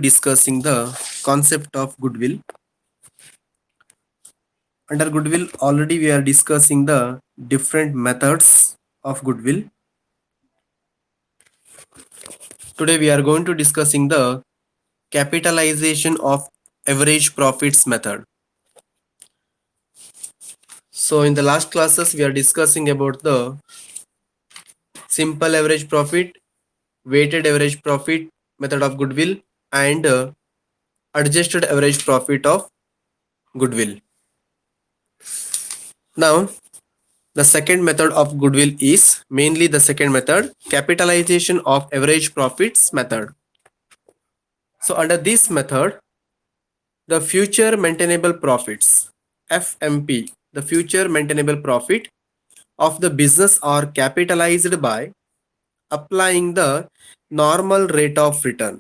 discussing the concept of goodwill. Under goodwill, already we are discussing the different methods of goodwill. Today we are going to discussing the capitalization of average profits method. So in the last classes we are discussing about the simple average profit, weighted average profit method of goodwill, and adjusted average profit of goodwill. Now the second method of goodwill is mainly the second method, capitalization of average profits method. So under this method, the future maintainable profits, FMP, the future maintainable profit of the business are capitalized by applying the normal rate of return.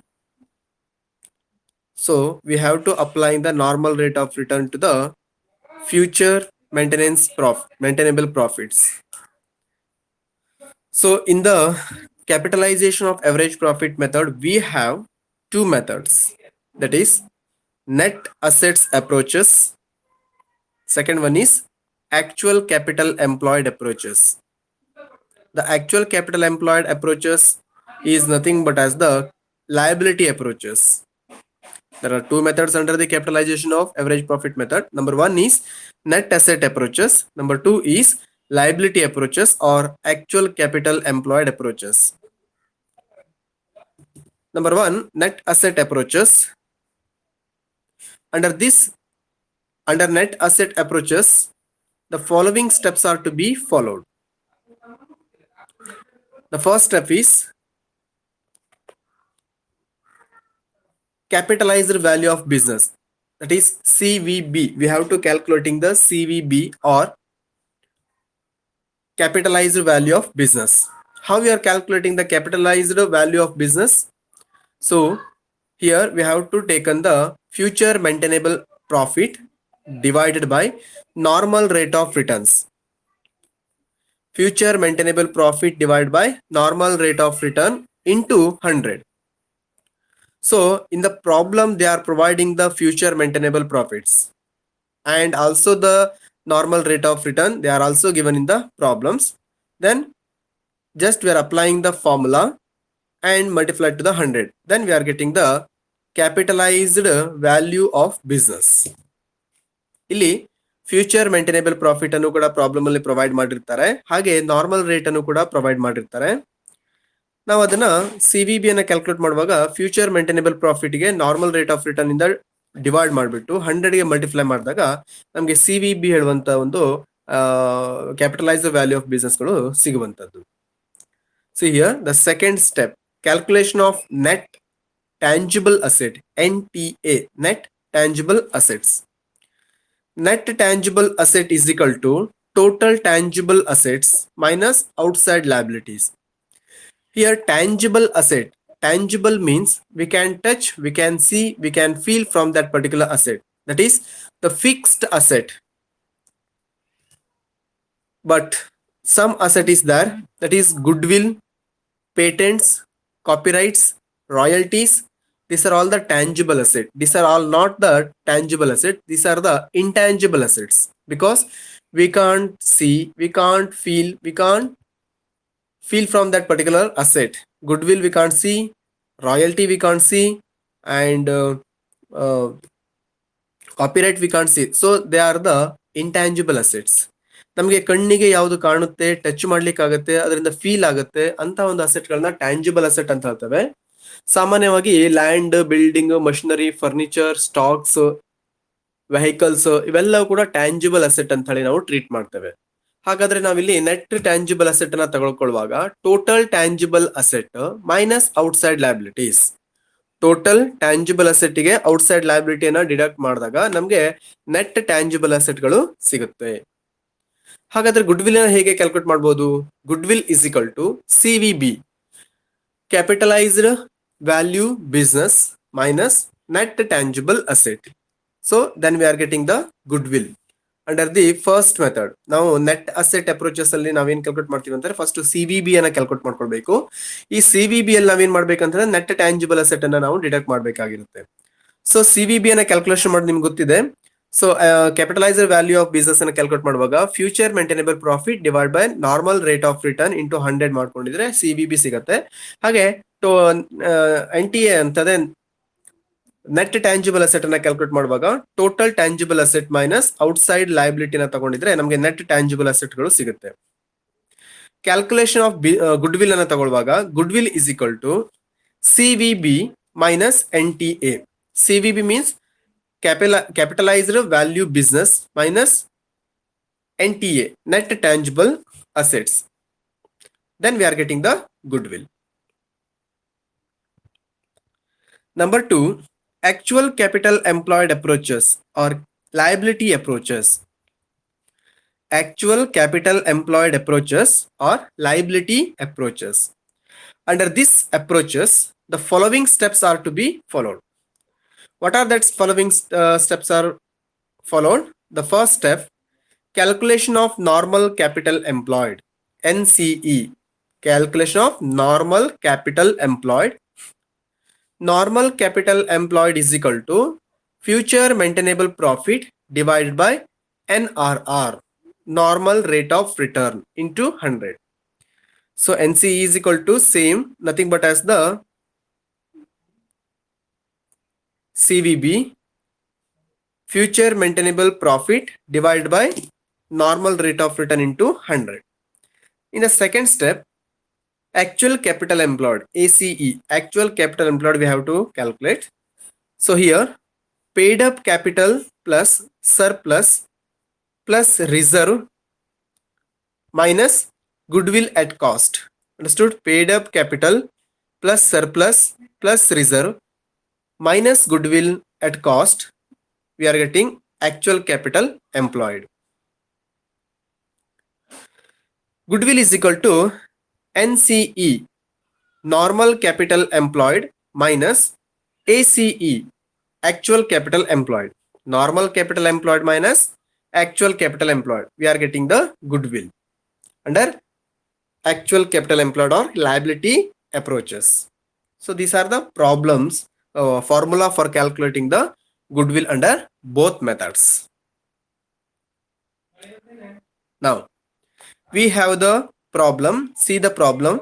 So we have to apply the normal rate of return to the future maintainable profits. So in the capitalization of average profit method, we have two methods, that is net assets approaches. Second one is actual capital employed approaches. The actual capital employed approaches is nothing but as the liability approaches. There are two methods under the capitalization of average profit method. Number one is net asset approaches. Number two is liability approaches or actual capital employed approaches. Number one, net asset approaches. Under net asset approaches, the following steps are to be followed. The first step is capitalized value of business, that is CVB. We have to calculating the CVB or capitalized value of business. How we are calculating the capitalized value of business? So here we have to take on the future maintainable profit divided by normal rate of returns. Future maintainable profit divided by normal rate of return into 100. So in the problem, they are providing the future maintainable profits and also the normal rate of return. They are also given in the problems. Then just we are applying the formula and multiply to the 100. Then we are getting the capitalized value of business. ಇಲ್ಲಿ future maintainable profit ಅನ್ನು ಕೂಡ problem ಅಲ್ಲಿ provide ಮಾಡಿರ್ತಾರೆ, ಹಾಗೆ normal rate ಅನ್ನು ಕೂಡ provide ಮಾಡಿರ್ತಾರೆ. ನಾವು ಅದನ್ನ CVB ಅನ್ನ ಕ್ಯಾಲ್ಕುಲೇಟ್ ಮಾಡುವಾಗ ಫ್ಯೂಚರ್ ಮೇಂಟೈನೇಬಲ್ ಪ್ರಾಫಿಟ್ ಗೆ ನಾರ್ಮಲ್ ರೇಟ್ ಆಫ್ ರಿಟರ್ನ್ ಇಂದ ಡಿವೈಡ್ ಮಾಡಿಬಿಟ್ಟು 100 ಗೆ ಮಲ್ಟಿಪ್ಲೈ ಮಾಡಿದಾಗ ನಮಗೆ CVB ಹೇಳುವಂತ ಒಂದು ಕ್ಯಾಪಿಟಲೈಸ್ ವ್ಯಾಲ್ಯೂ ಆಫ್ ಬಿಸ್ನೆಸ್ ಗಳು ಸಿಗುವಂತದ್ದು. So here the second step, calculation of net tangible asset, NTA, net tangible assets. Net tangible asset is equal to total tangible assets minus outside liabilities. Here tangible asset, tangible means we can touch, we can see, we can feel from that particular asset. That is the fixed asset. But some asset is there, that is goodwill, patents, copyrights, royalties. These are all the tangible assets. These are all not the tangible assets. These are the intangible assets because we can't see, we can't feel from that particular asset. Goodwill we can't see, royalty we can't see, and copyright we can't see. So they are the intangible assets. ನಮಗೆ ಕಣ್ಣಿಗೆ ಯಾವುದು ಕಾಣುತ್ತೆ, touch ಮಾಡ್ಲಿಕ್ಕೆ ಆಗುತ್ತೆ, ಅದರಿಂದ feel ಆಗುತ್ತೆ ಅಂತ ಒಂದು ಅಸೆಟ್ ಗಳನ್ನ ಟ್ಯಾಂಜಿಬಲ್ ಅಸೆಟ್ ಅಂತ ಹೇಳ್ತೇವೆ. ಸಾಮಾನ್ಯವಾಗಿ land, building, machinery, furniture, stocks, vehicles ಇವೆಲ್ಲವೂ ಕೂಡ ಟ್ಯಾಂಜಿಬಲ್ ಅಸೆಟ್ ಅಂತ ಹೇಳಿ ನಾವು ಟ್ರೀಟ್ ಮಾಡ್ತೇವೆ. ಹಾಗಾದ್ರೆ ನಾವಿಲ್ಲಿ ನೆಟ್ ಟ್ಯಾಂಜಿಬಲ್ ಅಸೆಟ್ ಅನ್ನ ತಗೊಳ್ಕೊಳ್ಳುವಾಗ total tangible asset minus outside liabilities. Total tangible asset ಗೆ ಔಟ್ಸೈಡ್ ಲಯಬಿಲಿಟಿಯನ್ನ ಡಿಡಕ್ಟ್ ಮಾಡಿದಾಗ ನಮ್ಗೆ ನೆಟ್ ಟ್ಯಾಂಜಿಬಲ್ ಅಸೆಟ್ ಗಳು ಸಿಗುತ್ತೆ. ಹಾಗಾದ್ರೆ ಗುಡ್ವಿಲ್ ಹೇಗೆ ಕ್ಯಾಲ್ಕುಲೇಟ್ ಮಾಡಬಹುದು? Goodwill is equal to CVB, capitalized value business minus net tangible asset. So then we are getting the goodwill. Under the first method ನಾವು ನೆಟ್ ಅಸೆಟ್ ಅಪ್ರೋಚಸ್ ಅಲ್ಲಿ ನಾವೇನ್ calculate ಮಾಡ್ತೀವಿ ಅಂದ್ರೆ ಫಸ್ಟ್ CVB ಅನ್ನ calculate ಮಾಡ್ಕೊಳ್ಬೇಕು. ಈ CVB ಅಲ್ಲಿ ನಾವೇನ್ ಮಾಡ್ಬೇಕಂದ್ರೆ ನೆಟ್ ಟ್ಯಾಂಜಿಬಲ್ ಅಸೆಟ್ ಅನ್ನ ನಾವು ಡಿಡಕ್ಟ್ ಮಾಡ್ಬೇಕಾಗಿರುತ್ತೆ. ಸೊ CVB ಅನ್ನ ಕ್ಯಾಲ್ಕುಲೇಷನ್ ಮಾಡೋದು ನಿಮ್ಗೆ ಗೊತ್ತಿದೆ. So capitalised value of business ಅನ್ನ ಕ್ಯಾಲ್ಕುಲೇಟ್ ಮಾಡುವಾಗ future maintainable profit divide by normal rate of return into 100 ಮಾಡ್ಕೊಂಡಿದ್ರೆ CVB ಸಿಗುತ್ತೆ. ಹಾಗೆ NTA ಅಂತದೇ ನೆಟ್ ಟ್ಯಾಂಜಿಬಲ್ ಅಸೆಟ್ ಅನ್ನ ಕ್ಯಾಲ್ಕುಲೇಟ್ ಮಾಡುವಾಗ total tangible asset minus outside ಲಯಬಿಲಿಟಿನ ತಗೊಂಡಿದ್ರೆ ನಮಗೆ ನೆಟ್ ಟ್ಯಾಂಜಿಬಲ್ ಅಸೆಟ್ ಗಳು ಸಿಗುತ್ತೆ. ಕ್ಯಾಲ್ಕುಲೇಷನ್ ಆಫ್ ಗುಡ್ ವಿಲ್ ಅನ್ನ ತಗೊಳ್ಳುವಾಗ goodwill is equal to CVB minus NTA. CVB means capitalized value business minus NTA, net tangible assets. Then we are getting the goodwill. Number 2, actual capital employed approaches or liability approaches. Actual capital employed approaches or liability approaches. Under these approaches, the following steps are to be followed. What are that following steps are followed? The first step, calculation of normal capital employed, NCE. Calculation of normal capital employed. Normal capital employed is equal to future maintainable profit divided by NRR, normal rate of return, into 100. So NCE is equal to same, nothing but as the CVB, future maintainable profit divided by normal rate of return into 100. In the second step, actual capital employed, ACE, actual capital employed we have to calculate. So here paid up capital plus surplus plus reserve minus goodwill at cost. Understood? Paid up capital plus surplus plus reserve minus goodwill at cost, we are getting actual capital employed. Goodwill is equal to NCE, normal capital employed, minus ACE, actual capital employed. Normal capital employed minus actual capital employed, we are getting the goodwill under actual capital employed or liability approaches. So these are the problems, formula for calculating the goodwill under both methods. Now we have the problem. See the problem.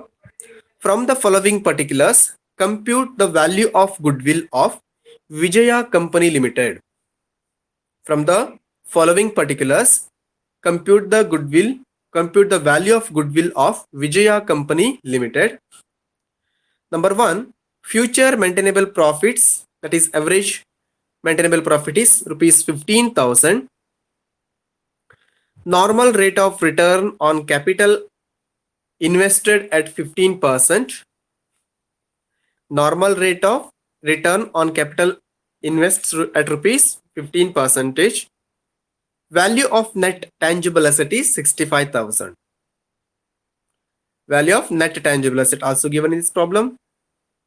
From the following particulars, compute the value of goodwill of Vijaya Company Limited. From the following particulars, compute the value of goodwill of Vijaya Company Limited. Number 1, future maintainable profits, that is average maintainable profit is rupees 15,000. Normal rate of return on capital invested at 15%. Normal rate of return on capital invested at rupees 15%. Value of net tangible asset is 65,000. Value of net tangible asset also given in this problem.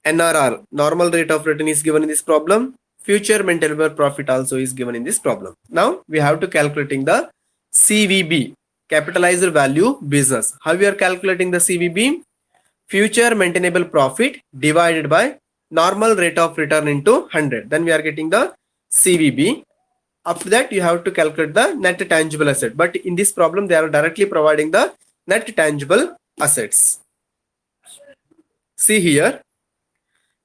NRR, normal rate of return, is given in this problem. Future maintainable profit also is given in this problem. Now we have to calculating the CVB, capitalized value business. How we are calculating the CVB? Future maintainable profit divided by normal rate of return into 100. Then we are getting the CVB. After that you have to calculate the net tangible asset. But in this problem they are directly providing the net tangible assets. See here,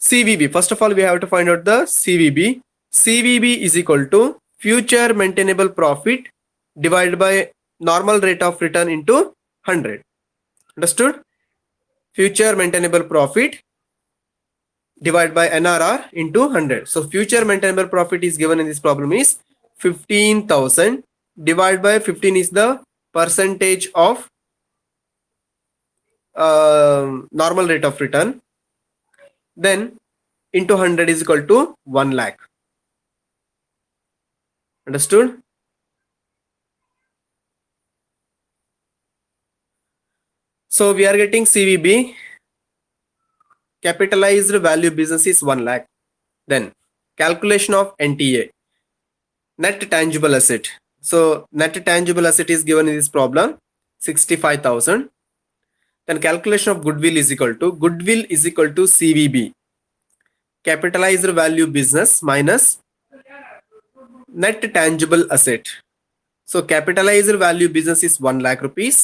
CVB. First of all, we have to find out the CVB. CVB is equal to future maintainable profit divided by normal rate of return into 100. Understood? Future maintainable profit divided by NRR into 100. So future maintainable profit is given in this problem is 15,000 divided by 15 is the percentage of normal rate of return. Then into 100 is equal to 1 lakh. Understood? So we are getting CVB, capitalized value business is 1 lakh. Then calculation of NTA, net tangible asset. So net tangible asset is given in this problem 65,000. Then calculation of goodwill is equal to CVB, capitalized value business minus net tangible asset. So capitalized value business is 1 lakh rupees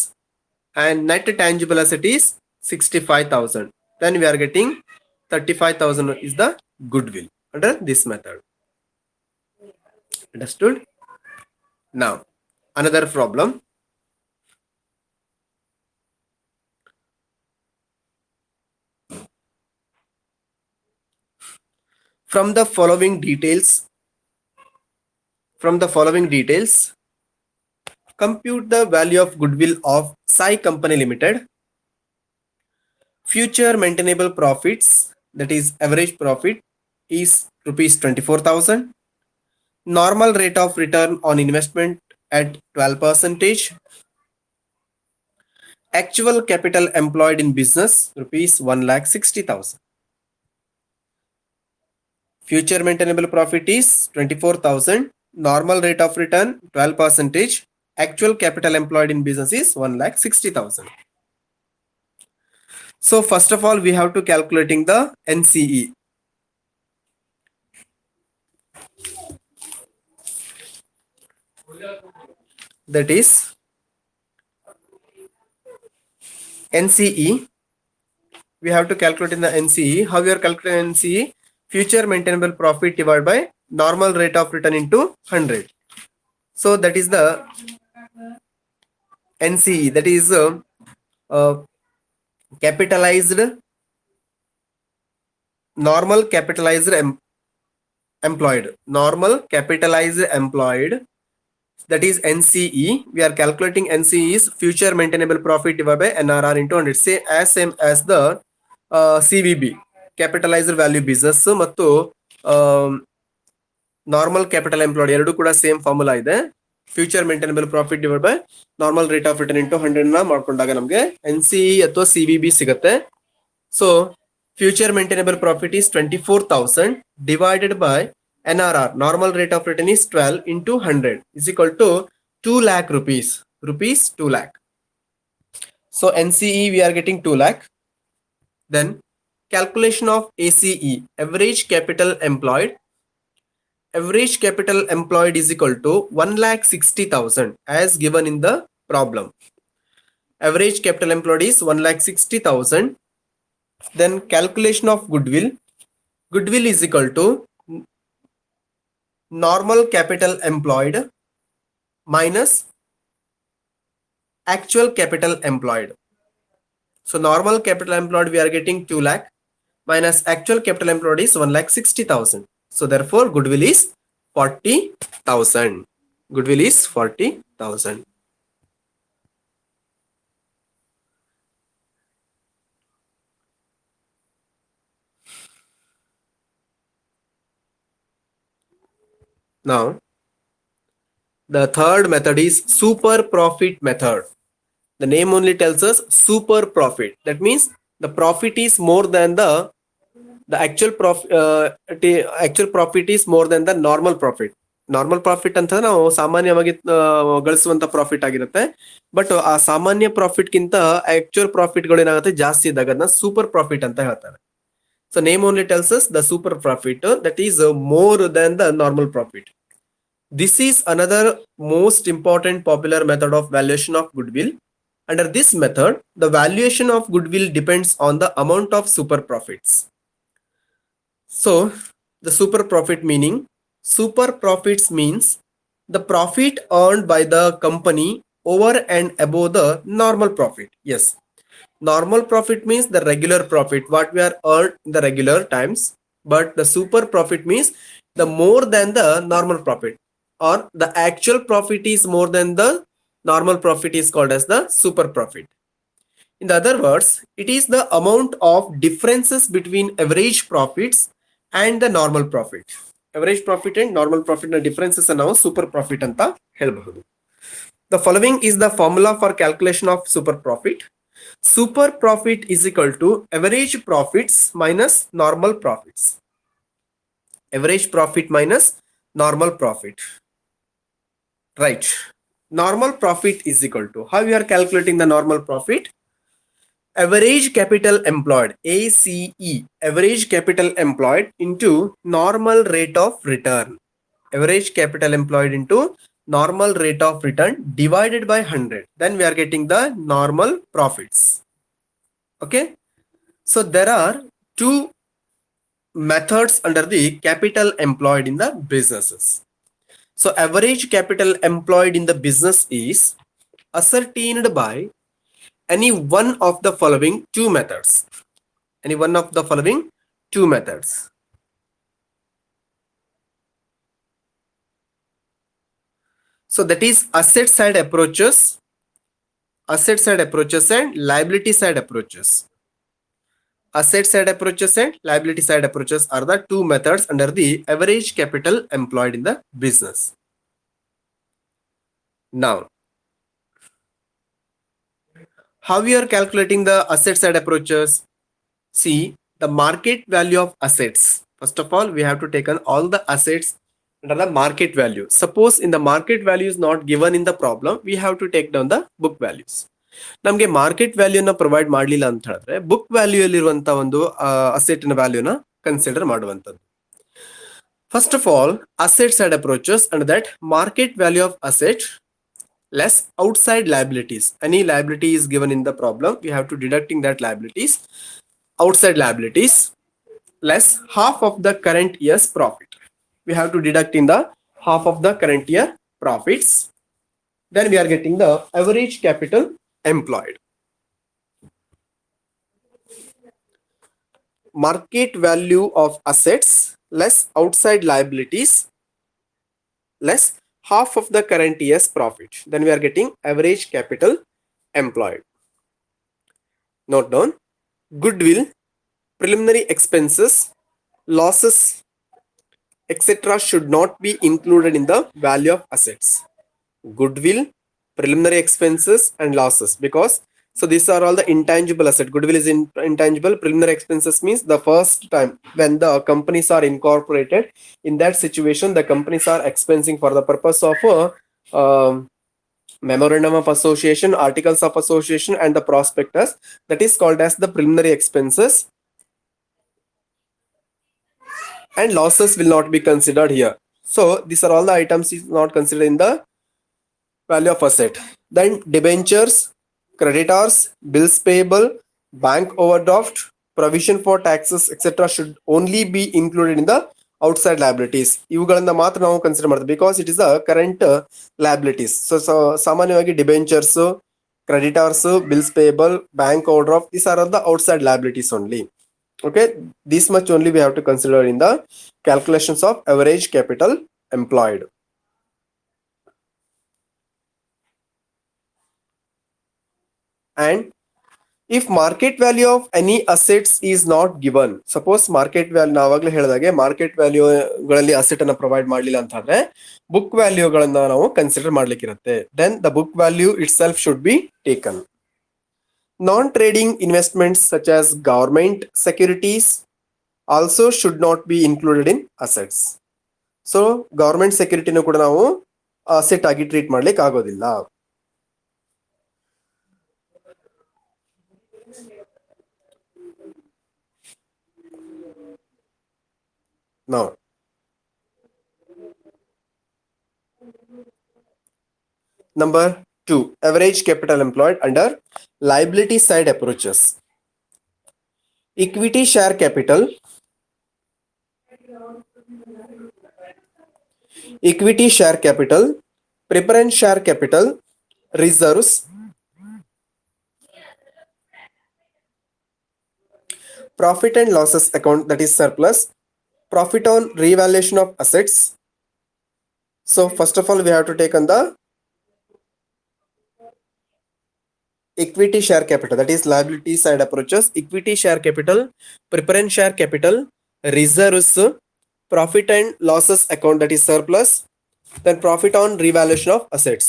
and net tangible asset is 65,000. Then we are getting 35,000 is the goodwill under this method. Understood? Now another problem. From the following details, compute the value of goodwill of Sai Company Limited. Future maintainable profits, that is average profit, is rupees 24,000. Normal rate of return on investment at 12%. Actual capital employed in business rupees 1,60,000. Future maintainable profit is 24,000. Normal rate of return 12%. Actual capital employed in business is 1,60,000. So first of all, we have to calculating the NCE. That is NCE. We have to calculate in the NCE. How we are calculating NCE? Future maintainable profit divided by normal rate of return into 100. So that is the NCE. That is capitalized, normal capitalized employed. Normal capitalized employed. That is NCE. We are calculating NCE is future maintainable profit divided by NRR into 100. Say as same as the CVB, capitalized value business ಮತ್ತು normal capital employed ಎರಡು ಕೂಡ same formula ಇದೆ. Future maintainable profit divide by normal rate of return into 100 ನ ಮಾಡ್ಕೊಂಡಾಗ ನಮಗೆ NCE ಅಥವಾ CVB ಸಿಗುತ್ತೆ. So future maintainable profit is 24,000 divided by NRR, normal rate of return is 12 into 100 is equal to 2 lakh rupees. 2 lakh. So NCE we are getting 2 lakh. Then calculation of ACE, average capital employed. Average capital employed is equal to 1,60,000 as given in the problem. Average capital employed is 1,60,000. Then calculation of goodwill. Goodwill is equal to normal capital employed minus actual capital employed. So normal capital employed we are getting 2 lakh minus actual capital employed is 1,60,000. So therefore goodwill is 40,000. Goodwill is 40,000. Now the third method is super profit method. The name only tells us super profit. That means the profit is more than the actual profit is more than the normal profit. Normal profit ಅಂತ ನಾವು ಸಾಮಾನ್ಯವಾಗಿ ಗಳಿಸುವಂತ profit ಆಗಿರುತ್ತೆ. But ಆ ಸಾಮಾನ್ಯ profit ಗಿಂತ actual profit ಗಳು ಏನಾಗುತ್ತೆ ಜಾಸ್ತಿ ಇದ್ದಾಗ ಅದನ್ನ ಸೂಪರ್ ಪ್ರಾಫಿಟ್ ಅಂತ ಹೇಳ್ತಾರೆ. So name only tells us the super profit that is more than the normal profit. This is another most important popular method of valuation of goodwill. Under this method, the valuation of goodwill depends on the amount of super profits. So the super profit meaning, super profits means the profit earned by the company over and above the normal profit. Yes, normal profit means the regular profit what we are earned in the regular times, but the super profit means the more than the normal profit, or the actual profit is more than the normal profit is called as the super profit. In the other words, it is the amount of differences between average profits and the normal profit. Average profit and normal profit na differences ನಾವು super profit ಅಂತ ಹೇಳಬಹುದು. The following is the formula for calculation of super profit. Super profit is equal to average profits minus normal profits. Average profit minus normal profit. Right. Normal profit is equal to, how you are calculating the normal profit? Average capital employed, ACE, average capital employed into normal rate of return. Average capital employed into normal rate of return divided by 100. Then we are getting the normal profits. Okay. So there are two methods under the capital employed in the businesses. So average capital employed in the business is ascertained by any one of the following two methods. Any one of the following two methods. So that is asset side approaches and liability side approaches. Asset side approaches and liability side approaches are the two methods under the average capital employed in the business. Now, how we are calculating the asset side approaches? See, the market value of assets. First of all, we have to take on all the assets under the market value. Suppose in the market value is not given in the problem, we have to take down the book values. ನಮಗೆ market ವ್ಯಾಲ್ಯೂನ provide ಮಾಡಲಿಲ್ಲ ಅಂತ ಹೇಳಿದ್ರೆ book value ಅಲ್ಲಿರುವಂತ ಒಂದು ಅಸೆಟ್ನ ವ್ಯಾಲ್ಯೂನ consider ಮಾಡುವಂತದ್ದು. First of all, asset side approaches and that market value of asset less outside liabilities. Any liability is given in the problem, we have to deducting that liabilities, outside liabilities, less half of the current year's profit. We have to deduct in the half of the current year profits. Then we are getting the average capital employed. Market value of assets less outside liabilities less half of the current year's profit. Then we are getting average capital employed. Note down, goodwill, preliminary expenses, losses, etc. should not be included in the value of assets. Goodwill, preliminary expenses and losses, because so these are all the intangible asset. Goodwill is intangible. Preliminary expenses means the first time when the companies are incorporated. In that situation, the companies are expensing for the purpose of memorandum of association, articles of association, and the prospectus. That is called as the preliminary expenses. And losses will not be considered here. So these are all the items is not considered in the value of asset. Then debentures, creditors, bills payable, bank overdraft, provision for taxes, etc. should only be included in the outside liabilities. ಇವುಗಳನ್ನ ಮಾತ್ರ ನಾವು consider ಮಾಡ್ತೀವಿ because it is a current liabilities. So ಸಾಮಾನ್ಯವಾಗಿ debentures, creditors, bills payable, bank overdraft, these are all the outside liabilities only. Okay, this much only we have to consider in the calculations of average capital employed. And if market value of any assets is not given, suppose market value ನಾವಾಗಲೇ ಹೇಳಿದಾಗೆ market ವ್ಯಾಲ್ಯೂಗಳಲ್ಲಿ asset ಅನ್ನ provide ಮಾಡಲಿಲ್ಲ ಅಂತಂದ್ರೆ book ವ್ಯಾಲ್ಯೂಗಳನ್ನ ನಾವು consider ಮಾಡ್ಲಿಕ್ಕಿರುತ್ತೆ. Then the book value itself should be taken. Non-trading investments such as government securities also should not be included in assets. So government security ಕೂಡ ನಾವು ಅಸೆಟ್ ಆಗಿ ಟ್ರೀಟ್ ಮಾಡ್ಲಿಕ್ಕೆ ಆಗೋದಿಲ್ಲ. Now, number 2, average capital employed under liability side approaches. Equity share capital, preference share capital, reserves, profit and losses account, that is surplus, profit on revaluation of assets. So first of all, we have to take on the equity share capital, that is liability side approaches. Equity share capital, preference share capital, reserves, profit and losses account, that is surplus, then profit on revaluation of assets.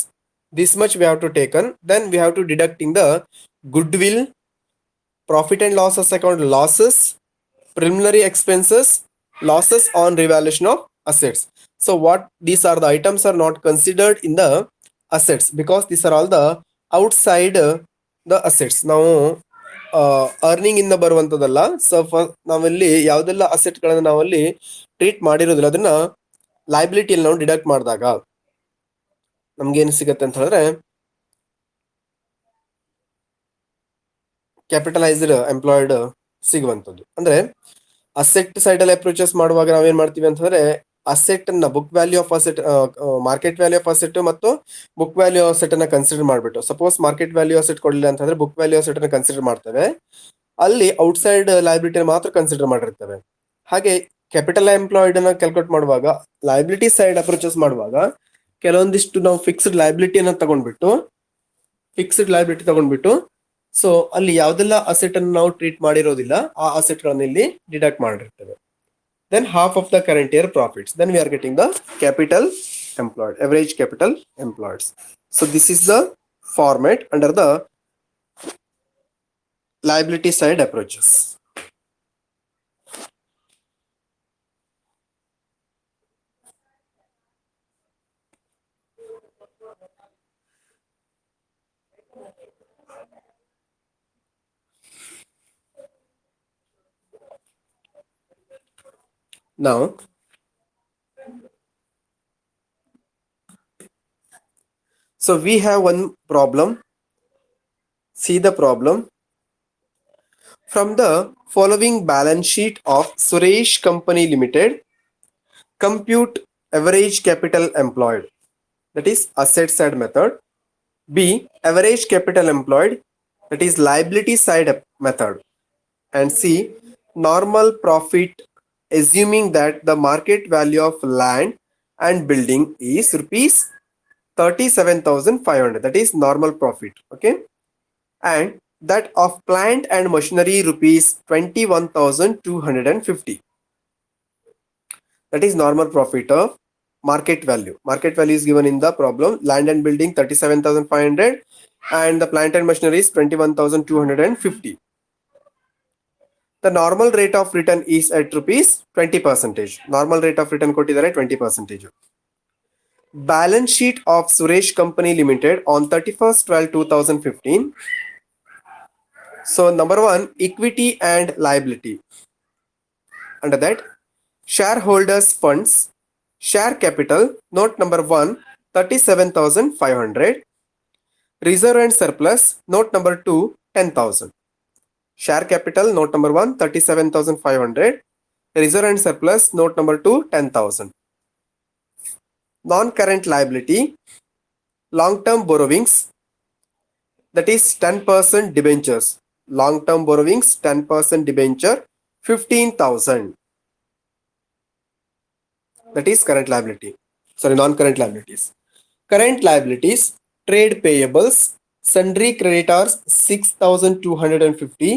This much we have to take on. Then we have to deduct in the goodwill, profit and losses account, losses, preliminary expenses, losses on revaluation of assets. So what these are the items are not considered in the assets because these are all the outside the assets. ನಾವು earning ಇಂದ ಬರುವಂತದಲ್ಲ. So ನಾವಲ್ಲಿ ಯಾವ್ದೆಲ್ಲ asset ಗಳನ್ನ ನಾವಲ್ಲಿ treat ಮಾಡಿರೋದಿಲ್ಲ ಅದನ್ನ ಲೈಬಿಲಿಟಿಯಲ್ಲಿ ನಾವು deduct ಮಾಡಿದಾಗ ನಮ್ಗೆ ಏನು ಸಿಗುತ್ತೆ ಅಂತ ಹೇಳಿದ್ರೆ ಕ್ಯಾಪಿಟಲೈಸ್ಡ್ ಎಂಪ್ಲಾಯ್ಡ್ ಸಿಗುವಂತದ್ದು. ಅಂದ್ರೆ ಅಸೆಟ್ ಸೈಡ್ ಅಲ್ಲಿ ಅಪ್ರೋಚಸ್ ಮಾಡುವಾಗ ನಾವೇನ್ ಮಾಡ್ತೀವಿ ಅಂತಂದ್ರೆ ಅಸೆಟ್ ಅನ್ನ book value of asset, market value of asset ಮತ್ತು ಬುಕ್ ವ್ಯಾಲ್ಯೂ ಅಸೆಟ್ ಅನ್ನ ಕನ್ಸಿಡರ್ ಮಾಡ್ಬಿಟ್ಟು, ಸಪೋಸ್ ಮಾರ್ಕೆಟ್ ವ್ಯಾಲ್ಯೂ ಅಸೆಟ್ ಕೊಡಲಿಲ್ಲ ಅಂತಂದ್ರೆ ಬುಕ್ ವ್ಯಾಲ್ಯೂ ಅಸೆಟ್ ಅನ್ನ ಕನ್ಸಿಡರ್ ಮಾಡ್ತೇವೆ. ಅಲ್ಲಿ ಔಟ್ಸೈಡ್ ಲೈಬಿಲಿಟಿ ಮಾತ್ರ ಕನ್ಸಿಡರ್ ಮಾಡಿರ್ತೇವೆ. ಹಾಗೆ ಕ್ಯಾಪಿಟಲ್ ಎಂಪ್ಲಾಯ್ಡ್ ಅನ್ನ ಕ್ಯಾಲ್ಕುಲೇಟ್ ಮಾಡುವಾಗ ಲೈಬಿಲಿಟಿ ಸೈಡ್ ಅಪ್ರೋಚಸ್ ಮಾಡುವಾಗ ಕೆಲವೊಂದಿಷ್ಟು ನಾವು ಫಿಕ್ಸ್ಡ್ ಲೈಬಿಲಿಟಿಯನ್ನ ತಗೊಂಡ್ಬಿಟ್ಟು ಸೊ ಅಲ್ಲಿ ಯಾವ್ದೆಲ್ಲ ಅಸೆಟ್ ಅನ್ನು ನಾವು ಟ್ರೀಟ್ ಮಾಡಿರೋದಿಲ್ಲ ಆ ಅಸೆಟ್ ಗಳನ್ನ ಇಲ್ಲಿ ಡಿಡಕ್ಟ್ ಮಾಡಿರ್ತೇವೆ. Then half of the current year profits. Then we are getting the capital employed, average capital employed. So this is the format under the liability side approaches. Now, so we have one problem. See the problem. From the following balance sheet of Suresh Company Limited, compute average capital employed. That is asset side method. B, average capital employed. That is liability side method. And C, normal profit assuming that the market value of land and building is rupees 37,500. That is normal profit. Okay. And that of plant and machinery rupees 21,250. That is normal profit of market value. Market value is given in the problem. Land and building 37,500 and the plant and machinery is 21,250. The normal rate of return is at rupees 20%. Normal rate of return ಕೊಟ್ಟಿದ್ದಾರೆ 20%. Balance sheet of Suresh Company Limited on 31st/12/2015. So number one, equity and liability. Under that, shareholders funds, share capital, note number 1, 37,500. Reserve and surplus, note number 2, 10,000. Share capital, note number 1, 37,500. Reserve and surplus, note number 2, 10,000. Non-current liability, long-term borrowings, that is 10% debentures. Long-term borrowings, 10% debenture, 15,000. That is current liability. Sorry, non-current liabilities. Current liabilities, trade payables, sundry creditors 6,250,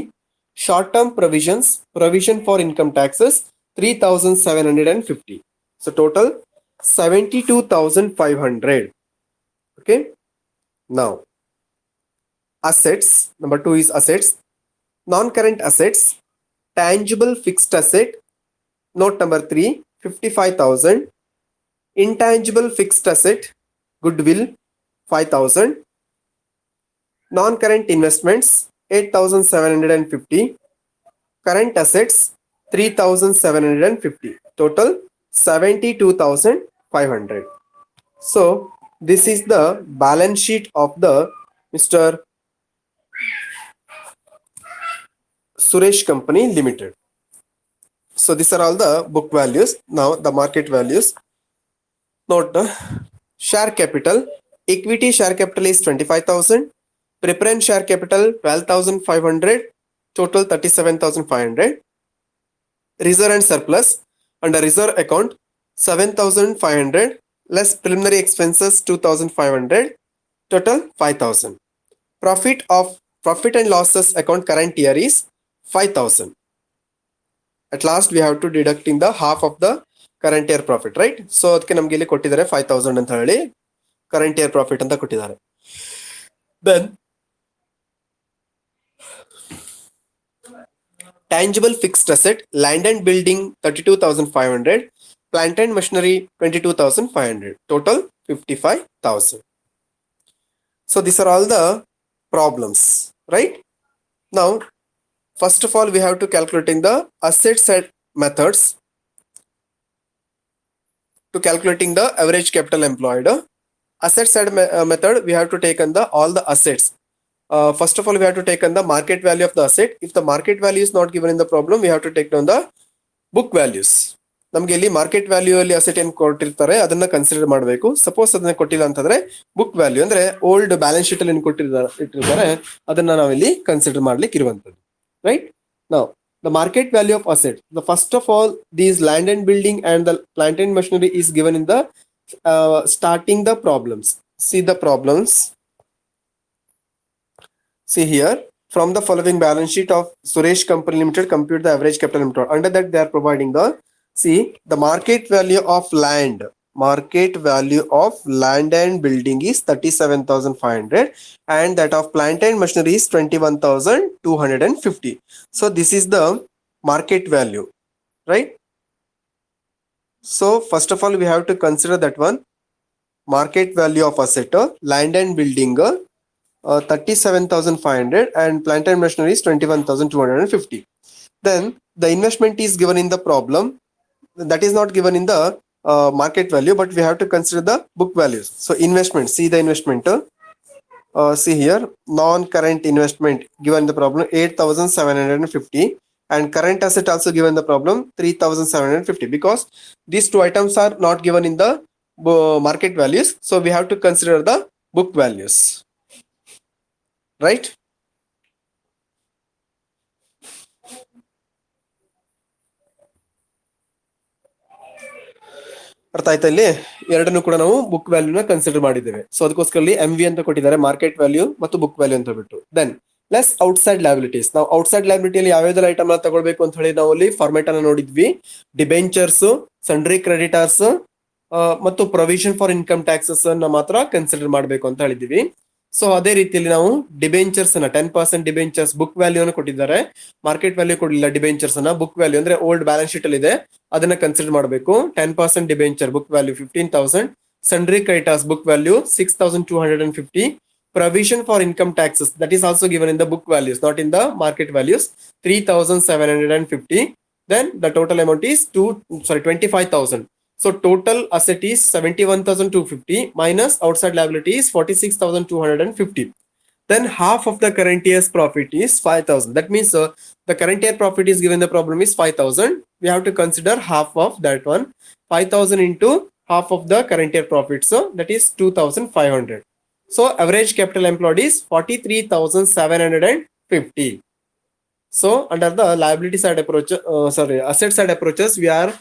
short-term provisions, provision for income taxes 3,750. So total 72,500. Okay. Now, assets, number 2 is assets. Non-current assets, tangible fixed asset, note number 3, 55,000. Intangible fixed asset, goodwill 5,000. Non-current investments 8,750. Current assets 3,750. Total 72,500. So this is the balance sheet of the Mr. Suresh Company Limited. So these are all the book values. Now the market values. Note the share capital. Equity share capital is 25,000. Preference share capital 12,500. Total 37,500. Reserve and surplus. Under reserve account 7,500 less preliminary expenses 2,500. Total 5,000. Profit and losses account current year is 5,000. At last we have to deducting the half of the current year profit, right? So ಅದಕ್ಕೆ ನಮಗೆ ಇಲ್ಲಿ ಕೊಟ್ಟಿದ್ದಾರೆ 5,000 ಅಂತ ಹೇಳಿ current year profit ಅಂತ ಕೊಟ್ಟಿದ್ದಾರೆ. Then tangible fixed asset, land and building 32,500, plant and machinery 22,500, total 55,000. So these are all the problems, right? Now, first of all, we have to calculating the asset side methods to calculating the average capital employed. Asset side method, we have to take on the all the assets. First of all, we have to take on the market value of the asset. If the market value is not given in the problem, we have to take down the book values. ನಮ್ಗೆ ಇಲ್ಲಿ market value ಅಲ್ಲಿ asset ಏನ್ ಕೊಟ್ಟಿರ್ತಾರೆ ಅದನ್ನ consider ಮಾಡಬೇಕು. Suppose ಅದನ್ನ ಕೊಟ್ಟಿಲ್ಲ ಅಂತಂದ್ರೆ ಬುಕ್ ವ್ಯಾಲ್ಯೂ ಅಂದ್ರೆ ಓಲ್ಡ್ ಬ್ಯಾಲೆನ್ಸ್ ಶೀಟ್ ಅಲ್ಲಿ ಏನ್ ಇಟ್ಟಿರ್ತಾರೆ ಅದನ್ನ ನಾವಿಲ್ಲಿ ಕನ್ಸಿಡರ್ ಮಾಡ್ಲಿಕ್ಕೆ ಇರುವಂತದ್ದು, ರೈಟ್? ನಾವು the market value of asset, the first of all, these land and building and the plant and machinery is given in the starting the problems. See the problems. See here, from the following balance sheet of Suresh Company Limited, compute the average capital employed. Under that, they are providing the, see, the market value of land. Market value of land and building is 37,500 and that of plant and machinery is 21,250. So this is the market value, right? So first of all, we have to consider that one. Market value of asset, land and building 37,500 and plant and machinery is 21,250. Then the investment is given in the problem. That is not given in the market value, but we have to consider the book values. So investment, see the investment. See here, non-current investment given in the problem 8,750 and current asset also given the problem 3,750, because these two items are not given in the market values. So we have to consider the book values, right? ಅರ್ಥ ಆಯ್ತಾ? ಇಲ್ಲಿ ಎರಡನ್ನು ಕೂಡ ನಾವು book ವ್ಯಾಲ್ಯೂನ consider ಮಾಡಿದ್ದೇವೆ. So ಅದಕ್ಕೋಸ್ಕರ ಇಲ್ಲಿ MV ಅಂತ ಕೊಟ್ಟಿದ್ದಾರೆ, ಮಾರ್ಕೆಟ್ ವ್ಯಾಲ್ಯೂ ಮತ್ತು ಬುಕ್ ವ್ಯಾಲ್ಯೂ ಅಂತ ಬಿಟ್ಟು. Then less outside liabilities. ನಾವು ಔಟ್ಸೈಡ್ ಲಯಬಿಲಿಟಿಯಲ್ಲಿ ಯಾವ್ಯಾವ್ದೆಲ್ಲ ಐಟಮ್ ನ ತಗೊಳ್ಬೇಕು ಅಂತ ಹೇಳಿ ನಾವು ಅಲ್ಲಿ ಫಾರ್ಮೆಟ್ ಅನ್ನ ನೋಡಿದ್ವಿ. ಡಿಬೆಂಚರ್ಸ್, ಸಂಡ್ರಿ ಕ್ರೆಡಿಟರ್ಸ್ ಮತ್ತು ಪ್ರೊವಿಷನ್ ಫಾರ್ ಇನ್ಕಮ್ ಟ್ಯಾಕ್ಸಸ್ ಅನ್ನ ಮಾತ್ರ ಕನ್ಸಿಡರ್ ಮಾಡಬೇಕು ಅಂತ ಹೇಳಿದ್ವಿ. ಸೊ ಅದೇ ರೀತಿಯಲ್ಲಿ ನಾವು ಡಿಬೆಂಚರ್ಸ್ ಅನ್ನ 10% ಡಿಬೆಂಚರ್ಸ್ ಬುಕ್ ವ್ಯಾಲ್ಯೂ ಅನ್ನು ಕೊಟ್ಟಿದ್ದಾರೆ, ಮಾರ್ಕೆಟ್ ವ್ಯಾಲ್ಯೂ ಕೊಡಲಿಲ್ಲ. ಡಿಬೆಂಚರ್ಸ್ ಅನ್ನ ಬುಕ್ ವ್ಯಾಲ್ಯೂ ಅಂದ್ರೆ ಓಲ್ಡ್ ಬ್ಯಾಲೆನ್ಸ್ ಶೀಟ್ ಅಲ್ಲಿ ಇದೆ, ಅದನ್ನ ಕನ್ಸಿಡರ್ ಮಾಡಬೇಕು. 10% debenture book value 15,000, sundry creditors book value 6,250, provision for income taxes that is also given in the book values, not in the market values, 3,750. Then the total amount is 25,000. So total asset is 71,250 minus outside liability is 46,250. Then half of the current year's profit is 5,000. That means the current year profit is given the problem is 5,000. We have to consider half of that one. 5,000 into half of the current year profit. So that is 2,500. So average capital employed is 43,750. So under the liability side approach, asset side approaches, we are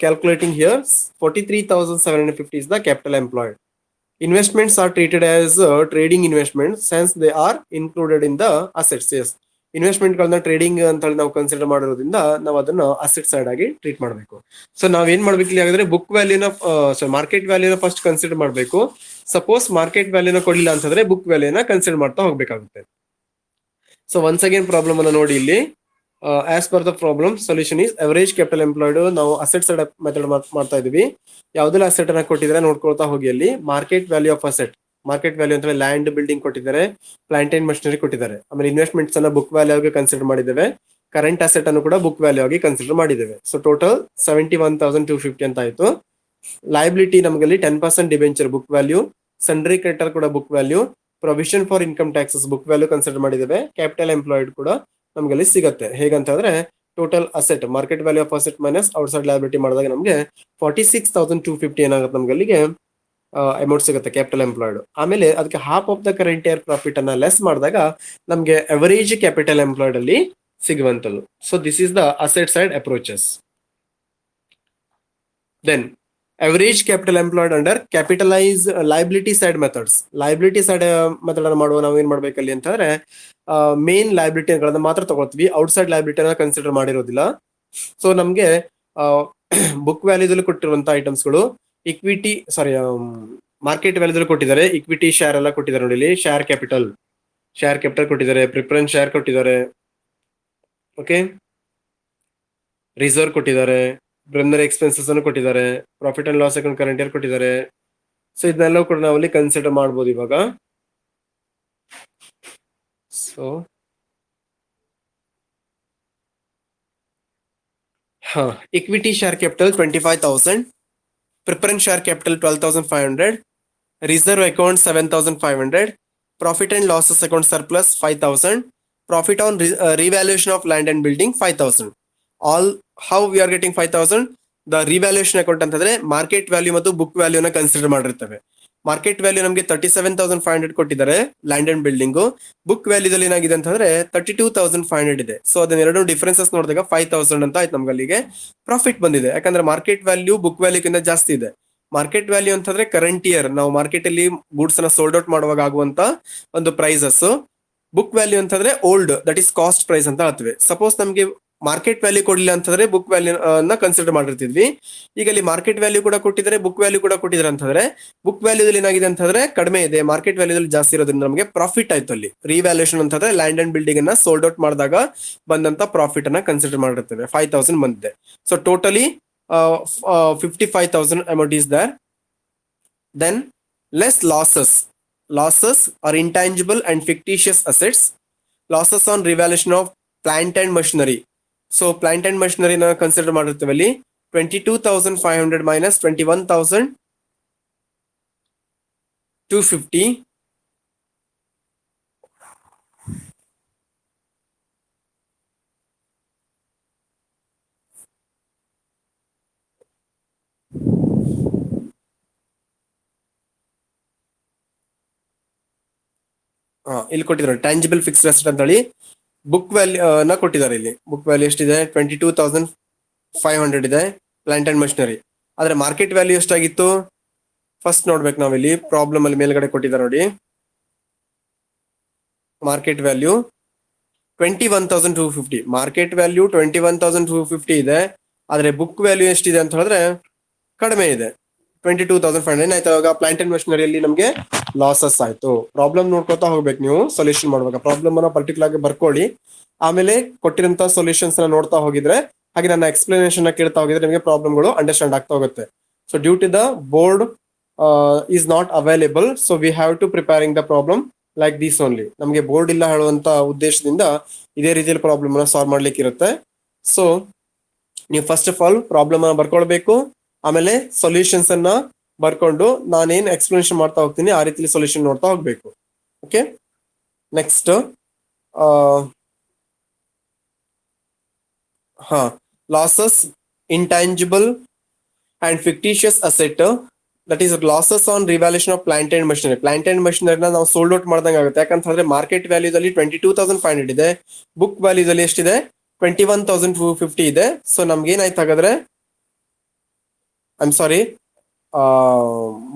calculating here 43,750 is the capital employed. Investments are treated as trading investments since they are included in the assets. Yes, investment ಗಳನ್ನ trading ಅಂತ ಹೇಳಿ ನಾವು consider ಮಾಡಿರೋದ್ರಿಂದ ನಾವು ಅದನ್ನ asset side ಆಗಿ treat ಮಾಡಬೇಕು. So ನಾವ್ ಏನ್ ಮಾಡ್ಬೇಕು ಇಲ್ಲಿ ಹಾಗಾದ್ರೆ ಬುಕ್ ವ್ಯಾಲ್ಯೂನ ಮಾರ್ಕೆಟ್ ವ್ಯಾಲ್ಯೂನ ಫಸ್ಟ್ ಕನ್ಸಿಡರ್ ಮಾಡಬೇಕು. ಸಪೋಸ್ ಮಾರ್ಕೆಟ್ ವ್ಯಾಲ್ಯೂನ ಕೊಡಲಿಲ್ಲ ಅಂತಂದ್ರೆ ಬುಕ್ ವ್ಯಾಲ್ಯೂನ ಕನ್ಸಿಡರ್ ಮಾಡ್ತಾ ಹೋಗ್ಬೇಕಾಗುತ್ತೆ. ಸೊ ಒನ್ಸ್ ಅಗೇನ್ ಪ್ರಾಬ್ಲಮ್ ಅನ್ನ ನೋಡಿ ಇಲ್ಲಿ. As per the problem solution is average capital employed. ನಾವು ಅಸೆಟ್ ಸೈಡ್ ಮೆಥಡ್ ಮಾಡ್ತಾ ಇದೀವಿ. ಯಾವ್ದೆಲ್ಲ ಅಸೆಟ್ ಅನ್ನ ಕೊಟ್ಟಿದ್ರೆ ನೋಡ್ಕೊಳ್ತಾ ಹೋಗಿ. ಅಲ್ಲಿ market value of asset, market value ಅಂದ್ರೆ ಲ್ಯಾಂಡ್ ಬಿಲ್ಡಿಂಗ್ ಕೊಟ್ಟಿದ್ದಾರೆ, ಪ್ಲಾಂಟ್ ಅಂಡ್ ಮಷಿನರಿ ಕೊಟ್ಟಿದ್ದಾರೆ. ಆಮೇಲೆ ಇನ್ವೆಸ್ಟ್ಮೆಂಟ್ಸ್ ಅನ್ನ ಬುಕ್ ವ್ಯಾಲ್ಯೂ ಆಗಿ ಕನ್ಸಿಡರ್ ಮಾಡಿದ್ದೇವೆ, ಕರೆಂಟ್ ಅಸೆಟ್ ಅನ್ನು ಕೂಡ ಬುಕ್ ವ್ಯಾಲ್ಯೂ ಆಗಿ ಕನ್ಸಿಡರ್ ಮಾಡಿದ್ದೇವೆ. ಸೊ ಟೋಟಲ್ 71,250 ಅಂತ ಆಯ್ತು. ಲಯಬಿಲಿಟಿ ನಮಗಲ್ಲಿ 10% debenture book value, sundry creditor ಕೂಡ book value, provision for income taxes book value consider ಮಾಡಿದ್ದೇವೆ. ಕ್ಯಾಪಿಟಲ್ ಎಂಪ್ಲಾಯ್ಡ್ ಕೂಡ ನಮ್ಗಲ್ಲಿ ಸಿಗುತ್ತೆ. ಹೇಗಂತಂದ್ರೆ total asset market value of asset minus outside liability ಮಾಡಿದಾಗ ನಮಗೆ 46,250 ಏನಾಗುತ್ತೆ ನಮ್ಗಲ್ಲಿಗೆ ಅಮೌಂಟ್ ಸಿಗುತ್ತೆ ಕ್ಯಾಪಿಟಲ್ ಎಂಪ್ಲಾಯ್ಡ್. ಆಮೇಲೆ ಅದಕ್ಕೆ half of the current year profit ಅನ್ನ ಲೆಸ್ ಮಾಡಿದಾಗ ನಮ್ಗೆ ಅವರೇಜ್ ಕ್ಯಾಪಿಟಲ್ ಎಂಪ್ಲಾಯ್ಡ್ ಅಲ್ಲಿ ಸಿಗುವಂತದ್ದು. So this is the asset side approaches. Then average capital employed under capitalise liability side methods. Liability side method ಅನ್ನು ಮಾಡುವ ನಾವು ಏನ್ ಮಾಡ್ಬೇಕಲ್ಲಿ ಅಂತಂದ್ರೆ ಮೇನ್ ಲಯಬಿಲಿಟಿಗಳನ್ನ ಮಾತ್ರ ತಗೊಳ್ತೀವಿ, ಔಟ್ಸೈಡ್ ಲಯಬಿಲಿಟಿನ ಕನ್ಸಿಡರ್ ಮಾಡಿರೋದಿಲ್ಲ. ಸೊ ನಮ್ಗೆ ಬುಕ್ ವ್ಯಾಲ್ಯೂದಲ್ಲಿ ಕೊಟ್ಟಿರುವಂತ ಐಟಮ್ಸ್ಗಳು ಇಕ್ವಿಟಿ ಮಾರ್ಕೆಟ್ ವ್ಯಾಲ್ಯೂದಲ್ಲಿ ಕೊಟ್ಟಿದ್ದಾರೆ. ಇಕ್ವಿಟಿ ಶೇರ್ ಎಲ್ಲ ಕೊಟ್ಟಿದ್ದಾರೆ ನೋಡಿ ಇಲ್ಲಿ. ಶೇರ್ ಕ್ಯಾಪಿಟಲ್ ಕೊಟ್ಟಿದ್ದಾರೆ, ಪ್ರಿಫರೆನ್ಸ್ ಶೇರ್ ಕೊಟ್ಟಿದ್ದಾರೆ, ಓಕೆ, ರಿಸರ್ವ್ ಕೊಟ್ಟಿದ್ದಾರೆ, ಪ್ರಿಲಿಮಿನರಿ ಎಕ್ಸ್ಪೆನ್ಸಸ್ ಅನ್ನು ಕೊಟ್ಟಿದ್ದಾರೆ, profit and loss account current year ಕೊಟ್ಟಿದ್ದಾರೆ. ಸೊ ಇದನ್ನೆಲ್ಲ ಕೂಡ ನಾವಲ್ಲಿ ಕನ್ಸಿಡರ್ ಮಾಡ್ಬೋದು ಇವಾಗ. So equity share capital 25,000, preference share capital 12,500, reserve account 7,500, profit and losses account surplus 5,000, profit on revaluation of land and building 5,000. All how we are getting 5,000? The revaluation account ಅಂತಂದ್ರೆ market value ಮತ್ತು book ವ್ಯಾಲ್ಯೂನ consider ಮಾಡಿರ್ತವೆ. Market value ನಮಗೆ 37,500 ಕೊಟ್ಟಿದ್ದಾರೆ land and building. Book ವ್ಯಾಲ್ಯೂದಲ್ಲಿ ಏನಾಗಿದೆ ಅಂತಂದ್ರೆ 32,500 ಇದೆ. So ಅದನ್ನೆರಡು differences ನೋಡಿದಾಗ 5,000 ಅಂತ ಆಯ್ತು ನಮ್ಗೆ ಅಲ್ಲಿಗೆ ಪ್ರಾಫಿಟ್ ಬಂದಿದೆ. ಯಾಕಂದ್ರೆ ಮಾರ್ಕೆಟ್ ವ್ಯಾಲ್ಯೂ ಬುಕ್ ವ್ಯಾಲ್ಯೂಕ್ಕಿಂತ ಜಾಸ್ತಿ ಇದೆ. ಮಾರ್ಕೆಟ್ ವ್ಯಾಲ್ಯೂ ಅಂತಂದ್ರೆ ಕರೆಂಟ್ ಇಯರ್ ನಾವು ಮಾರ್ಕೆಟ್ ಅಲ್ಲಿ ಗೂಡ್ಸ್ ಅನ್ನ ಸೋಲ್ಡ್ ಔಟ್ ಮಾಡುವಾಗ ಆಗುವಂತ ಒಂದು ಪ್ರೈಸಸ್. ಬುಕ್ ವ್ಯಾಲ್ಯೂ ಅಂತಂದ್ರೆ old, that is cost price ಅಂತ ಹೇಳ್ತೀವಿ. ಸಪೋಸ್ ನಮ್ಗೆ ಮಾರ್ಕೆಟ್ ವ್ಯಾಲ್ಯೂ ಕೊಡಲಿಲ್ಲ ಅಂತಂದ್ರೆ ಬುಕ್ ವ್ಯಾಲ್ಯೂ ನ ಕನ್ಸಿಡರ್ ಮಾಡಿರ್ತಿದ್ವಿ. ಈಗ ಅಲ್ಲಿ ಮಾರ್ಕೆಟ್ ವ್ಯಾಲ್ಯೂ ಕೂಡ ಕೊಟ್ಟಿದ್ದಾರೆ, ಬುಕ್ ವ್ಯಾಲ್ಯೂ ಕೂಡ ಕೊಟ್ಟಿದ್ದಾರೆ ಅಂತಂದ್ರೆ ಬುಕ್ ವ್ಯಾಲ್ಯೂದಲ್ಲಿ ಏನಾಗಿದೆ ಅಂತಂದ್ರೆ ಕಡಿಮೆ ಇದೆ, ಮಾರ್ಕೆಟ್ ವ್ಯಾಲ್ಯೂದಲ್ಲಿ ಜಾಸ್ತಿ ಇರೋದ್ರಿಂದ ನಮಗೆ ಪ್ರಾಫಿಟ್ ಆಯ್ತು. ಅಲ್ಲಿ ರಿವ್ಯಾಲ್ಯೂಷನ್ ಅಂತಂದ್ರೆ ಲ್ಯಾಂಡ್ ಅಂಡ್ ಬಿಲ್ಡಿಂಗ್ ಅನ್ನ ಸೋಲ್ಡ್ ಔಟ್ ಮಾಡಿದಾಗ ಬಂದಂತ ಪ್ರಾಫಿಟ್ ಅನ್ನ ಕನ್ಸಿಡರ್ ಮಾಡಿರ್ತೇವೆ. 5,000 ಬಂದಿದೆ. So totally 55,000 amount is there. Then less losses. Losses are intangible and fictitious assets. Losses on revaluation of plant and machinery. So plant and machinery na consider ಮಾಡಿರ್ತೀವಿ ಅಲ್ಲಿ 22,500 minus 21,250. ಇಲ್ಲಿ ಕೊಟ್ಟಿದ್ದಾರೆ tangible fixed asset ಅಂತ ಹೇಳಿ book value ನ ಕೊಟ್ಟಿದ್ದಾರೆ. ಇಲ್ಲಿ book value ಎಷ್ಟಿದೆ? 22,500 ಇದೆ ಪ್ಲಾಂಟ್ ಅಂಡ್ ಮಷಿನರಿ. ಆದ್ರೆ ಮಾರ್ಕೆಟ್ ವ್ಯಾಲ್ಯೂ ಎಷ್ಟಾಗಿತ್ತು ಫಸ್ಟ್ ನೋಡ್ಬೇಕು ನಾವಿಲ್ಲಿ. ಪ್ರಾಬ್ಲಮ್ ಅಲ್ಲಿ ಮೇಲ್ಗಡೆ ಕೊಟ್ಟಿದ್ದಾರೆ ನೋಡಿ. Market value 21,250. ಮಾರ್ಕೆಟ್ ವ್ಯಾಲ್ಯೂ 21,250 ಇದೆ. ಆದ್ರೆ ಬುಕ್ ವ್ಯಾಲ್ಯೂ ಎಷ್ಟಿದೆ ಅಂತ ಹೇಳಿದ್ರೆ ಕಡಿಮೆ ಇದೆ, 22,500 ಆಯ್ತು. ಅವಾಗ ಪ್ಲಾಂಟ್ ಅಂಡ್ ಮಷಿನರಿಯಲ್ಲಿ ನಮಗೆ ಲಾಸಸ್ ಆಯ್ತು. ಪ್ರಾಬ್ಲಮ್ ನೋಡ್ಕೊತಾ ಹೋಗ್ಬೇಕು ನೀವು ಸೊಲ್ಯೂಷನ್ ಮಾಡುವಾಗ. ಪ್ರಾಬ್ಲಮ್ ಅನ್ನ ಪರ್ಟಿಕ್ಯುಲರ್ ಆಗಿ ಬರ್ಕೊಳ್ಳಿ, ಆಮೇಲೆ ಕೊಟ್ಟಿರೋಂತ ಸೊಲ್ಯೂಷನ್ಸ್ ನ ನೋಡ್ತಾ ಹೋಗಿದ್ರೆ ಹಾಗೆ ನನ್ನ ಎಕ್ಸ್ಪ್ಲನೇಷನ್ ಕೇಳ್ತಾ ಹೋಗಿದ್ರೆ ನಿಮಗೆ ಪ್ರಾಬ್ಲಮ್ಗಳು ಅಂಡರ್ಸ್ಟ್ಯಾಂಡ್ ಆಗ್ತಾ ಹೋಗುತ್ತೆ. So due to the board is not available, so we have to preparing the problem like this only. ನಮಗೆ ಬೋರ್ಡ್ ಇಲ್ಲ ಹೇಳುವಂತ ಉದ್ದೇಶದಿಂದ ಇದೇ ರೀತಿಯಲ್ಲಿ ಪ್ರಾಬ್ಲಮ್ ನ ಸಾಲ್ವ್ ಮಾಡ್ಲಿಕ್ಕೆ ಇರುತ್ತೆ. ಸೊ ನೀವು ಫಸ್ಟ್ ಆಫ್ ಆಲ್ ಪ್ರಾಬ್ಲಮ್ ಅನ್ನ ಬರ್ಕೊಳ್ಬೇಕು, ಆಮೇಲೆ ಸೊಲ್ಯೂಷನ್ಸ್ ಅನ್ನ ಬರ್ಕೊಂಡು ನಾನೇನ್ ಎಕ್ಸ್ಪ್ಲನೇಷನ್ ಮಾಡ್ತಾ ಹೋಗ್ತೀನಿ ಆ ರೀತಿ ಸೊಲ್ಯೂಷನ್ ನೋಡ್ತಾ ಹೋಗ್ಬೇಕು. Okay, next losses intangible and fictitious asset, that is losses on revaluation of plant and machinery. Plant and ಮಷಿನರಿನ ನಾವು ಸೋಲ್ಡ್ ಔಟ್ ಮಾಡ್ದಂಗೆ ಆಗುತ್ತೆ. ಯಾಕಂತಂದ್ರೆ ಮಾರ್ಕೆಟ್ ವ್ಯಾಲ್ಯೂದಲ್ಲಿ 22,500 ಇದೆ, ಬುಕ್ ವ್ಯಾಲ್ಯೂದಲ್ಲಿ ಎಷ್ಟಿದೆ? 21,250 ಇದೆ. ಸೊ ನಮ್ಗೆ ಏನಾಯ್ತು ಹಾಗಾದ್ರೆ, ಐಮ್ ಸಾರಿ,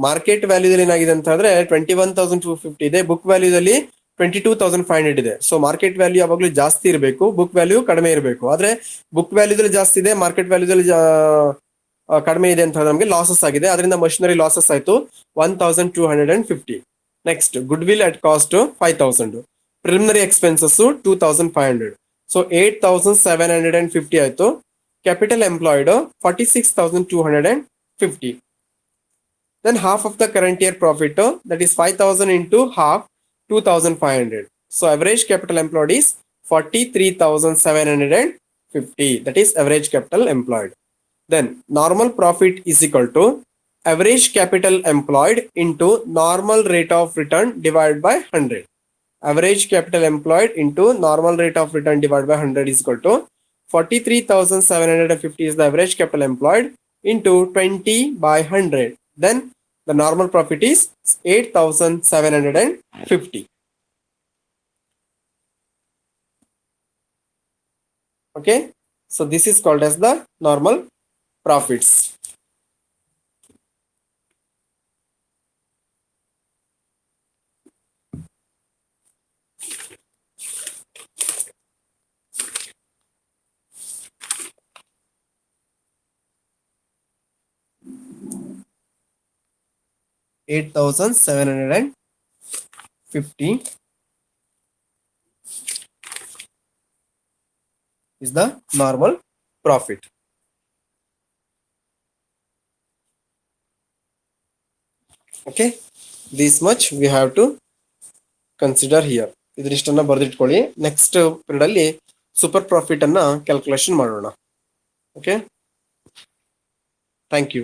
ಮಾರ್ಕೆಟ್ ವ್ಯಾಲ್ಯೂದಲ್ಲಿ ಏನಾಗಿದೆ ಅಂತ ಹೇಳಿದ್ರೆ 21,250 ಇದೆ, ಬುಕ್ ವ್ಯಾಲ್ಯೂದಲ್ಲಿ 22,500 ಇದೆ. ಸೊ ಮಾರ್ಕೆಟ್ ವ್ಯಾಲ್ಯೂ ಯಾವಾಗ್ಲೂ ಜಾಸ್ತಿ ಇರಬೇಕು, ಬುಕ್ ವ್ಯಾಲ್ಯೂ ಕಡಿಮೆ ಇರಬೇಕು. ಆದ್ರೆ ಬುಕ್ ವ್ಯಾಲ್ಯೂದಲ್ಲಿ ಜಾಸ್ತಿ ಇದೆ, ಮಾರ್ಕೆಟ್ ವ್ಯಾಲ್ಯೂದಲ್ಲಿ ಕಡಿಮೆ ಇದೆ ಅಂತ ನಮಗೆ ಲಾಸಸ್ ಆಗಿದೆ. ಅದರಿಂದ ಮಷಿನರಿ ಲಾಸಸ್ ಆಯ್ತು 1,250. Next good will at cost 5,000, preliminary expenses 2,500. So 8,750 ಆಯ್ತು. Capital employed 46,250. Then half of the current year profit, that is 5,000 into half, 2,500. So average capital employed is 43,750. That is average capital employed. Then normal profit is equal to average capital employed into normal rate of return divided by 100. Average capital employed into normal rate of return divided by 100 is equal to 43,750 is the average capital employed into 20 by 100. Then the normal profit is 8,750. Okay, so this is called as the normal profits. $8,750 is the normal profit. Okay, this much we have to consider here. ಇದಿಷ್ಟನ್ನ ಬರೆದಿಟ್ಕೊಳ್ಳಿ. Next period ಅಲ್ಲಿ super profit ಅನ್ನ calculation ಮಾಡೋಣ. Okay, thank you.